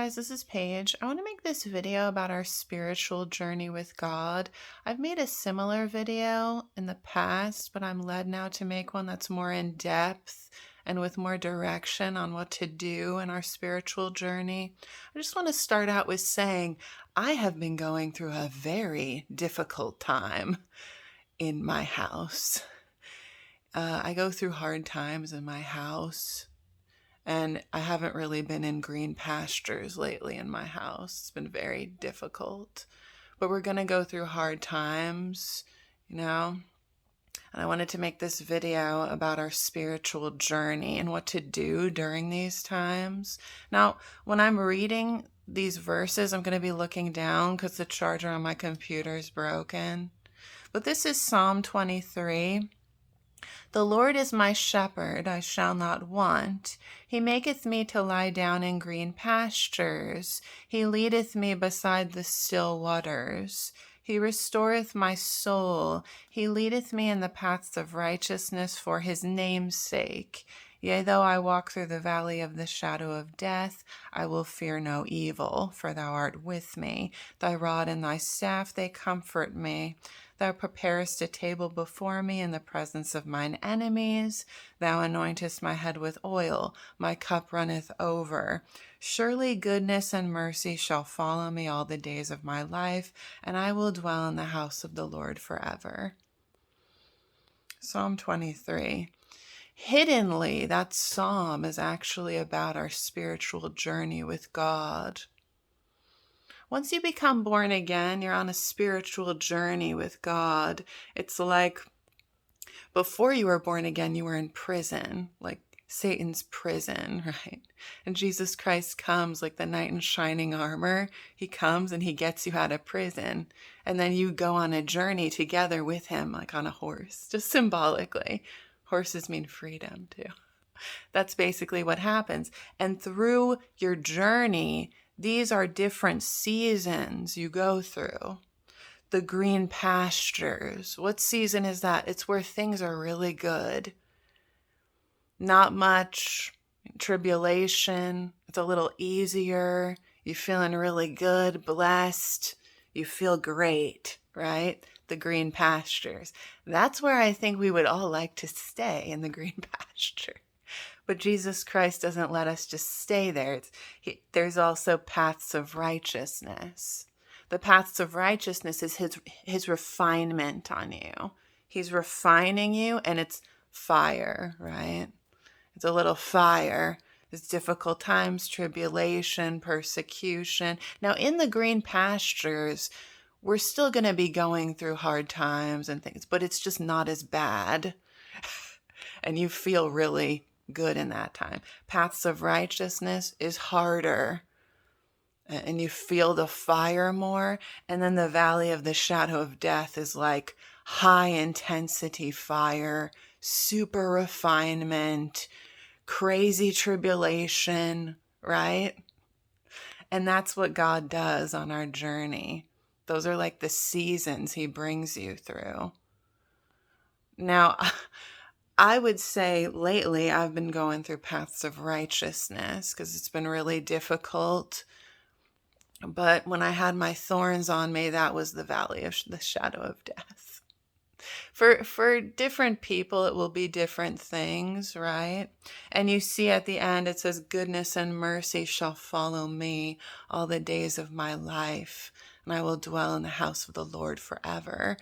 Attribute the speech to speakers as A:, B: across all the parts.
A: guys, this is Paige. I want to make this video about our spiritual journey with God. I've made a similar video in the past, but I'm led now to make one that's more in depth and with more direction on what to do in our spiritual journey. I just want to start out with saying I have been going through a very difficult time in my house. I go through hard times in my house. And I haven't really been in green pastures lately in my house. It's been very difficult. But we're going to go through hard times, And I wanted to make this video about our spiritual journey and what to do during these times. Now, when I'm reading these verses, I'm going to be looking down because the charger on my computer is broken. But this is Psalm 23. The Lord is my shepherd, I shall not want. He maketh me to lie down in green pastures. He leadeth me beside the still waters. He restoreth my soul. He leadeth me in the paths of righteousness for his name's sake. Yea, though I walk through the valley of the shadow of death, I will fear no evil, for thou art with me. Thy rod and thy staff, they comfort me. Thou preparest a table before me in the presence of mine enemies. Thou anointest my head with oil. My cup runneth over. Surely goodness and mercy shall follow me all the days of my life, and I will dwell in the house of the Lord forever. Psalm 23. Hiddenly, that psalm is actually about our spiritual journey with God. Once you become born again, you're on a spiritual journey with God. It's like before you were born again, you were in prison, like Satan's prison, right? And Jesus Christ comes like the knight in shining armor. He comes and he gets you out of prison. And then you go on a journey together with him, like on a horse, just symbolically. Horses mean freedom too. That's basically what happens. And through your journey, these are different seasons you go through. The green pastures. What season is that? It's where things are really good. Not much tribulation. It's a little easier. You're feeling really good, blessed. You feel great, right? The green pastures. That's where I think we would all like to stay, in the green pasture. But Jesus Christ doesn't let us just stay there. There's also paths of righteousness. The paths of righteousness is his refinement on you. He's refining you, and it's fire, right? It's a little fire. It's difficult times, tribulation, persecution. Now, in the green pastures, we're still going to be going through hard times and things, but it's just not as bad. And you feel really good in that time. Paths of righteousness is harder, and you feel the fire more. And then the valley of the shadow of death is like high intensity fire, super refinement, crazy tribulation, right? And that's what God does on our journey. Those are like the seasons he brings you through. Now, I would say lately I've been going through paths of righteousness because it's been really difficult. But when I had my thorns on me, that was the valley of the shadow of death. For different people, it will be different things, right? And you see at the end, it says, goodness and mercy shall follow me all the days of my life, and I will dwell in the house of the Lord forever.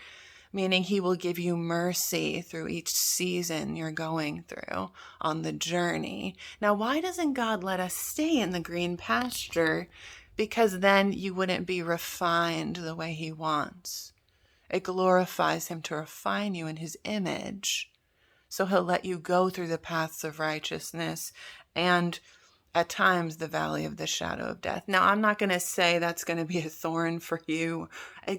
A: Meaning he will give you mercy through each season you're going through on the journey. Now, why doesn't God let us stay in the green pasture? Because then you wouldn't be refined the way he wants. It glorifies him to refine you in his image. So he'll let you go through the paths of righteousness and at times the valley of the shadow of death. Now, I'm not going to say that's going to be a thorn for you.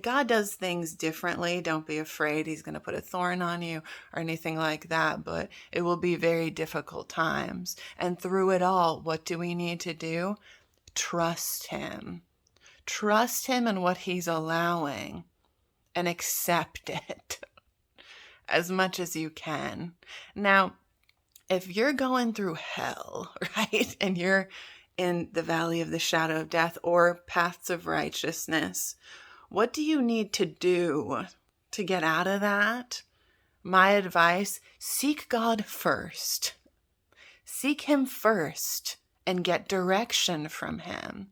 A: God does things differently. Don't be afraid he's going to put a thorn on you or anything like that, but it will be very difficult times. And through it all, what do we need to do? Trust him. Trust him in what he's allowing and accept it as much as you can. Now, if you're going through hell, right, and you're in the valley of the shadow of death or paths of righteousness. What do you need to do to get out of that? My advice, seek God first. Seek him first and get direction from him,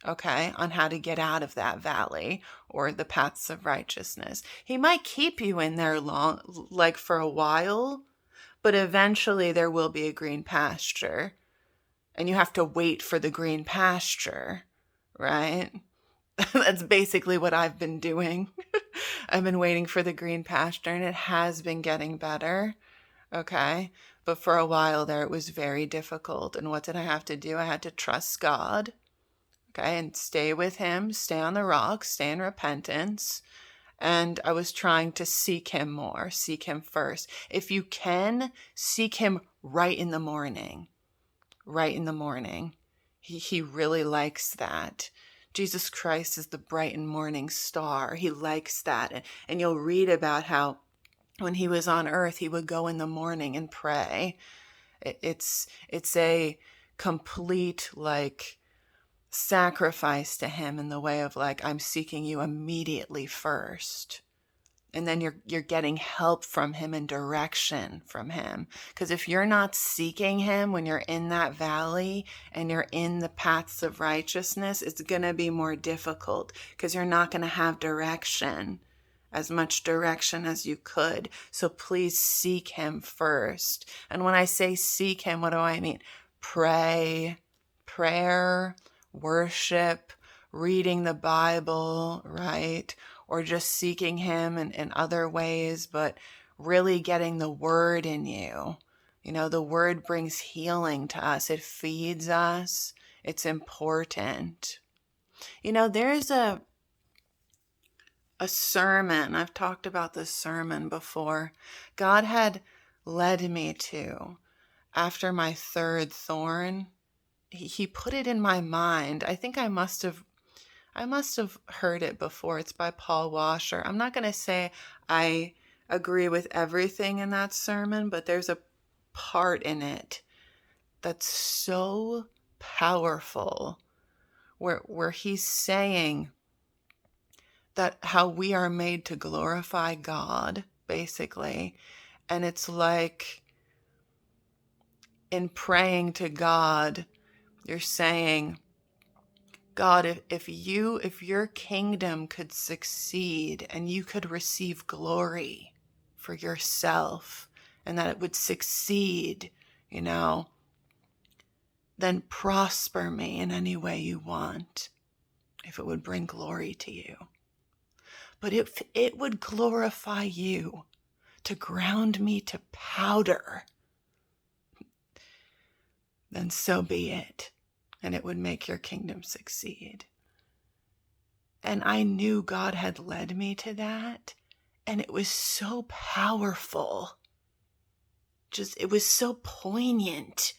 A: okay, on how to get out of that valley or the paths of righteousness. He might keep you in there for a while, but eventually there will be a green pasture, and you have to wait for the green pasture, right? That's basically what I've been doing. I've been waiting for the green pasture, and it has been getting better, okay? But for a while there, it was very difficult. And what did I have to do? I had to trust God, okay, and stay with him, stay on the rock, stay in repentance. And I was trying to seek him more, seek him first. If you can, seek him right in the morning, right in the morning. He really likes that. Jesus Christ is the bright and morning star. He likes that. And you'll read about how when he was on earth, he would go in the morning and pray. It's a complete sacrifice to him in the way of I'm seeking you immediately first. And then you're getting help from him and direction from him. Because if you're not seeking him when you're in that valley and you're in the paths of righteousness, it's going to be more difficult because you're not going to have direction, as much direction as you could. So please seek him first. And when I say seek him, what do I mean? Prayer, worship, reading the Bible, right? Or just seeking him in other ways, but really getting the word in you. You know, the word brings healing to us. It feeds us. It's important. You know, there's a sermon. I've talked about this sermon before. God had led me to after my third thorn. He put it in my mind. I think I must have heard it before. It's by Paul Washer. I'm not going to say I agree with everything in that sermon, but there's a part in it that's so powerful where he's saying that how we are made to glorify God, basically. And it's like in praying to God, you're saying, God, if your kingdom could succeed and you could receive glory for yourself and that it would succeed, then prosper me in any way you want, if it would bring glory to you. But if it would glorify you to ground me to powder, then so be it. And it would make your kingdom succeed. And I knew God had led me to that. And it was so powerful. It was so poignant.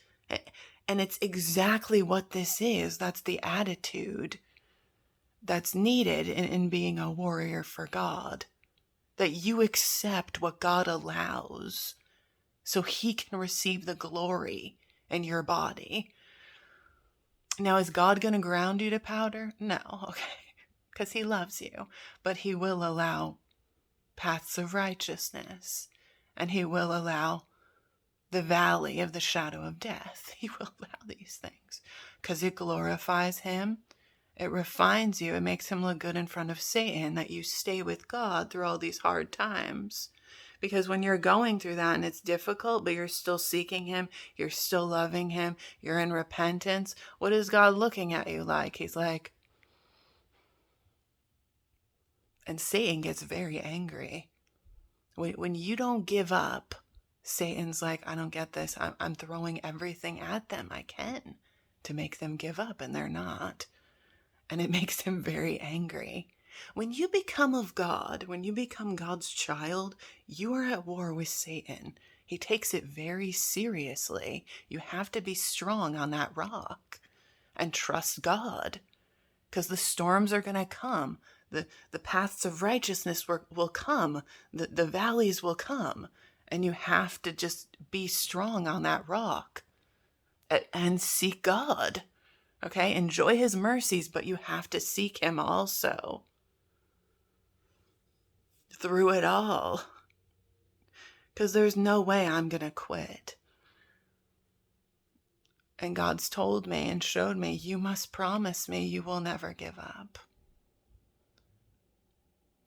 A: And it's exactly what this is. That's the attitude that's needed in being a warrior for God. That you accept what God allows so he can receive the glory in your body. Now, is God going to ground you to powder? No, okay, because he loves you. But he will allow paths of righteousness, and he will allow the valley of the shadow of death. He will allow these things because it glorifies him. It refines you. It makes him look good in front of Satan, that you stay with God through all these hard times. Because when you're going through that and it's difficult, but you're still seeking him, you're still loving him, you're in repentance, what is God looking at you like? He's like, and Satan gets very angry. When you don't give up, Satan's like, I don't get this. I'm throwing everything at them I can to make them give up, and they're not. And it makes him very angry. When you become of God, when you become God's child, you are at war with Satan. He takes it very seriously. You have to be strong on that rock and trust God, because the storms are going to come. The paths of righteousness will come. The valleys will come. And you have to just be strong on that rock and seek God. Okay? Enjoy his mercies, but you have to seek him also through it all. Because there's no way I'm going to quit. And God's told me and showed me, you must promise me you will never give up.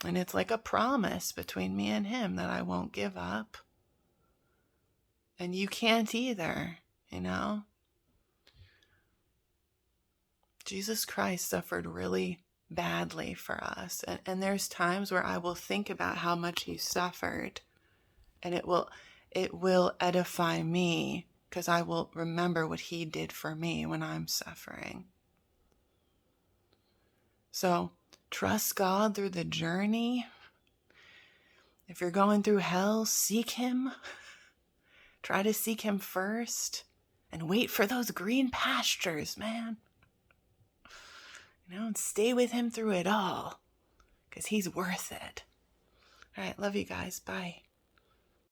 A: And it's like a promise between me and him that I won't give up. And you can't either, you know? Jesus Christ suffered really badly for us. And there's times where I will think about how much he suffered. And it will edify me, because I will remember what he did for me when I'm suffering. So trust God through the journey. If you're going through hell, seek him. Try to seek him first and wait for those green pastures, man. And stay with him through it all, because he's worth it. All right, love you guys. Bye.